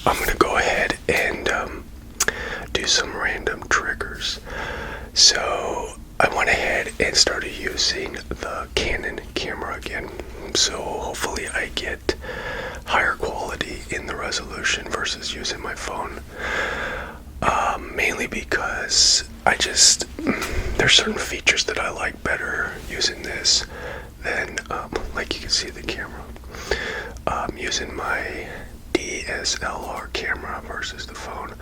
I'm gonna go ahead and do some random triggers. So I went ahead and started using the Canon camera again. So hopefully I get higher quality in the resolution versus using my phone. Mainly because there's certain features that I like better using this than, like you can see the camera. Using my DSLR camera versus the phone.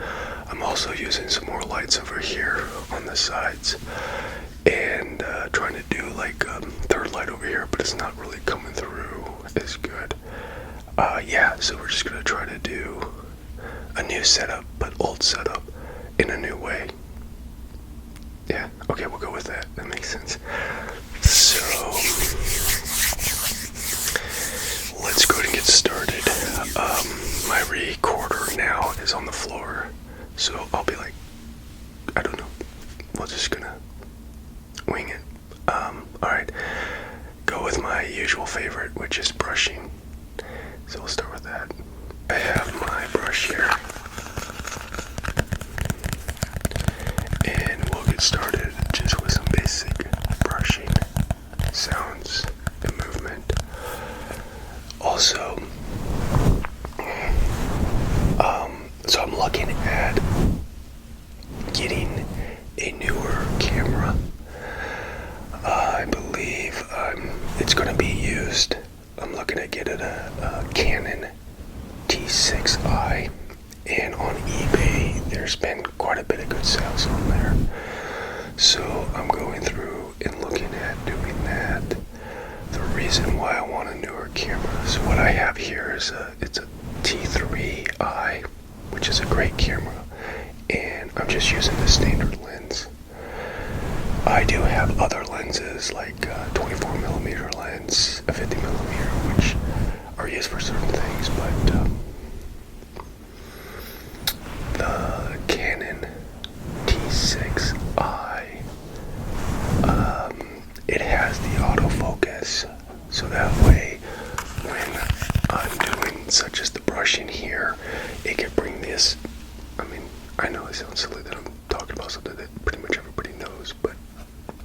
I'm also using some more lights over here on the sides and trying to do like third light over here, but it's not really coming through as good. Yeah, so we're just gonna try to do a new setup, but old setup in a new way. Yeah, okay, we'll go with that. That makes sense. So let's go ahead and get started. My recorder now is on the floor, so I'll be like, I don't know, we're just gonna wing it. Alright, go with my usual favorite, which is brushing. So we'll start with that. I have my brush here, and we'll get started just with some basic brushing sounds and movement. Also, so I'm looking at getting a newer camera. I believe it's going to be used. I'm looking at getting a Canon T6i, and on eBay there's been quite a bit of good sales on there. So I'm going through and looking at doing that. The reason why I want a newer camera, so what I have here is it's a T3i, which is a great camera, and I'm just using the standard lens. I do have other lenses like a 24mm lens, a 50mm, which are used for certain things, but the Canon T6i, it has the autofocus, so that way when I'm doing such as the brushing here, it can bring this, I mean, I know it sounds silly that I'm talking about something that pretty much everybody knows, but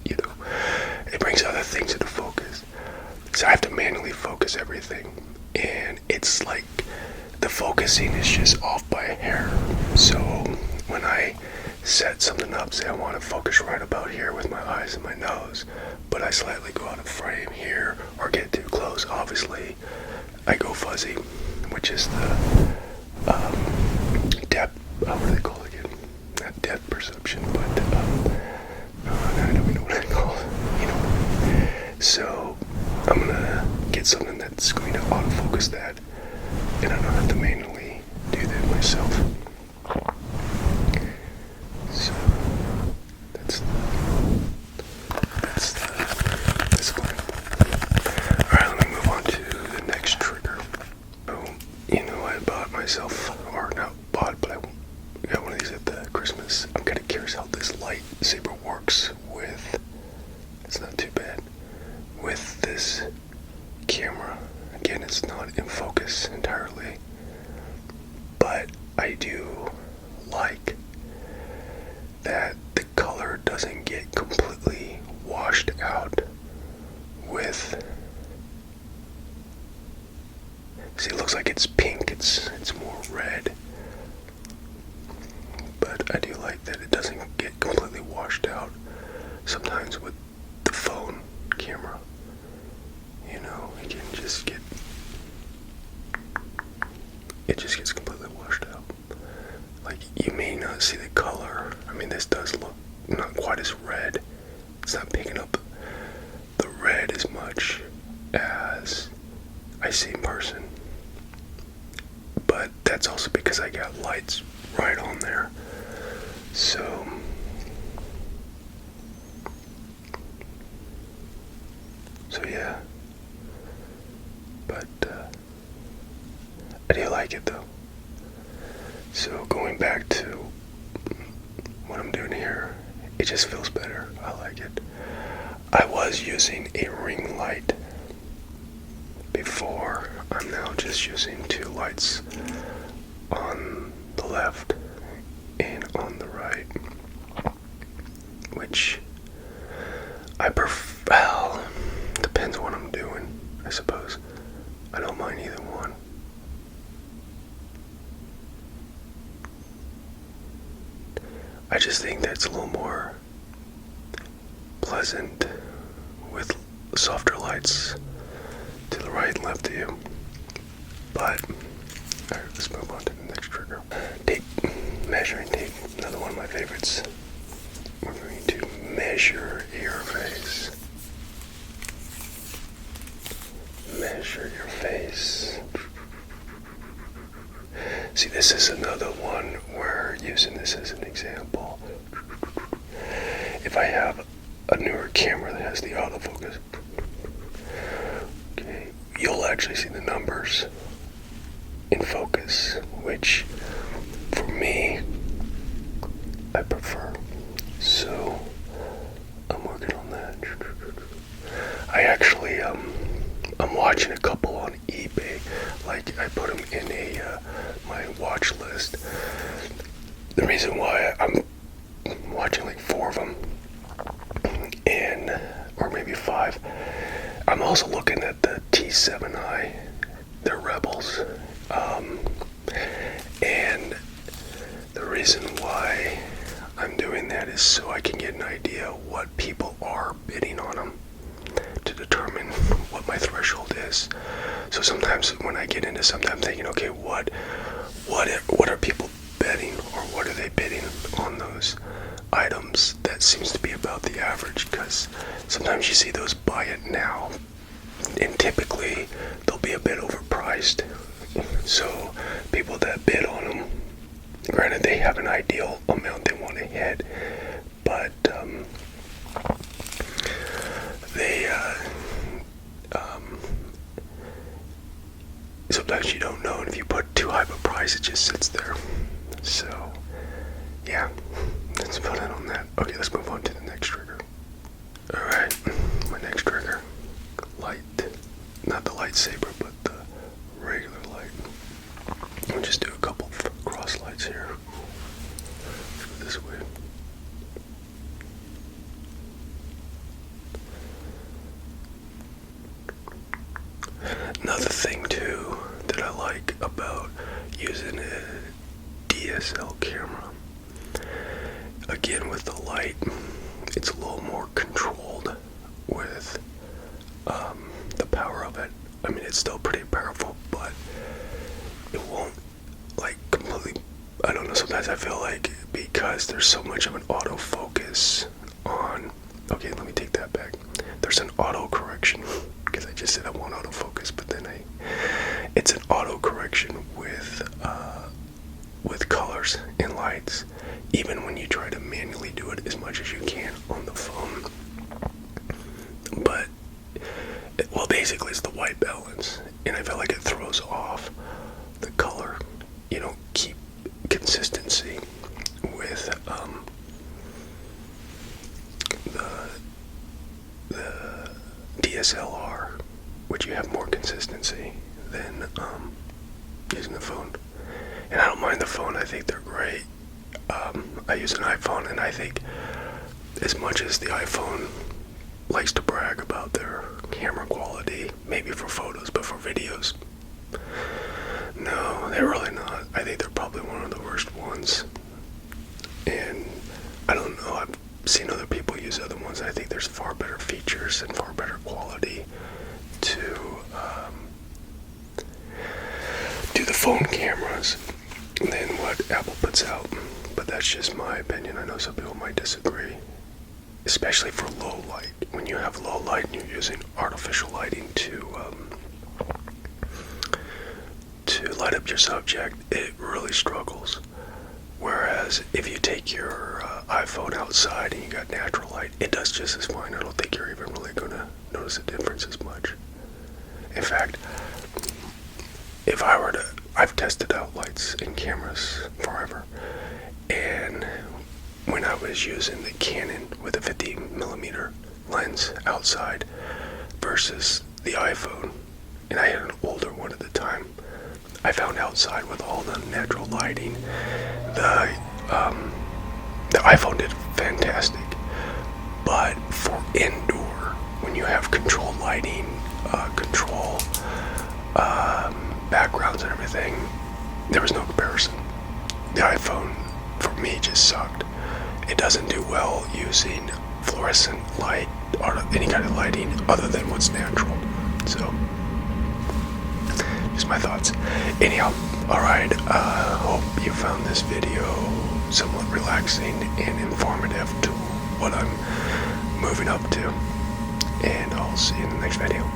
you know, it brings other things into focus. So I have to manually focus everything, and it's like the focusing is just off by a hair. So when I set something up, say I want to focus right about here with my eyes and my nose, but I slightly go out of frame here or get too close, obviously I go fuzzy, which is the depth, what do they call it again? Not depth perception, but I don't even know what I call it, you know. So I'm gonna get something that's going to autofocus that, and I don't have to manually do that myself. So that's one. Alright, let me move on to the next trigger. So, you know, I bought myself, or not bought, but I got one of these at the Christmas. I'm kind of curious how this light saber works with, it's not too bad, with this camera. Again, it's not in focus entirely, but I do like that the color doesn't get completely washed out with, see, it looks like it's pink, it's more red, but I do like that it doesn't get completely washed out sometimes with the phone camera. You know, it can just get, it just gets completely washed out. Like, you may not see the color. I mean, this does look not quite as red. It's not picking up the red as much as I see in person. But that's also because I got lights right on there. So yeah. But I do like it though. So going back to what I'm doing here, it just feels better. I like it. I was using a ring light before. I'm now just using two lights on the left and on the right, which I prefer. Well, depends on what I'm doing, I suppose. I don't mind either one. I just think that's a little more pleasant with softer lights to the right and left of you. But, alright, let's move on to the next trigger. Tape, measuring tape, another one of my favorites. We're going to measure your face. Measure your face. See, this is another one where, using this as an example, if I have a newer camera that has the autofocus, okay, you'll actually see the numbers in focus, which for me, I prefer. So I'm working on that. I actually, I'm watching a couple on eBay. Like, I put them in my watch list. The reason why I'm watching like 4 of them, or maybe 5. I'm also looking at the T7i. They're Rebels. And the reason why I'm doing that is so I can get an idea what people are bidding on them to determine what my threshold is. So sometimes when I get into something, I'm thinking, okay, what are people betting, or what are they bidding on those items that seems to be about the average? Because sometimes you see those buy it now, and typically they'll be a bit overpriced. So people that bid on them, granted they have an ideal amount they want to hit, but sometimes you don't know, and if you put too high of a price, it just sits there. So yeah, let's put it on that. Okay, let's move on to the next trigger. Alright, my next trigger, light. Not the lightsaber, but the regular light. I'll just do a couple of cross lights here. Let's go this way. Another thing too that I like about using a DSL camera, again with the light, it's a little more controlled with the power of it. I mean, it's still pretty powerful, but it won't like completely, I don't know, sometimes I feel like because there's so much of an autofocus on, okay, let me take that back. There's an auto correction, because I just said I want autofocus, but then it's an auto correction with colors and lights, even when you try to manually do it as much as you can on the phone. But well, basically it's the white balance, and I feel like it throws off the color. You don't keep consistency with the DSLR, which you have more consistency than using the phone. And I don't mind the phone, I think they're great. I use an iPhone, and I think as much as the iPhone likes to brag about their camera quality, maybe for photos, but for videos, no, they're really not. I think they're probably one of the worst ones. And I don't know, I've seen other people use other ones. I think there's far better features and far better quality to the phone cameras than what Apple puts out. But that's just my opinion. I know some people might disagree, especially for low light. When you have low light and you're using artificial lighting to light up your subject, it really struggles. Whereas if you take your iPhone outside and you got natural light, it does just as fine. I don't think you're even really going to notice a difference as much. In fact, if I were to, I've tested out lights in cameras forever, and when I was using the Canon with a 50mm lens outside versus the iPhone, and I had an older one at the time, I found outside with all the natural lighting, the iPhone did fantastic. But for indoor, when you have controlled lighting, control backgrounds and everything, there was no comparison. The iPhone, for me, just sucked. It doesn't do well using fluorescent light or any kind of lighting other than what's natural. So, just my thoughts. Anyhow, alright, hope you found this video somewhat relaxing and informative to what I'm moving up to. And I'll see you in the next video.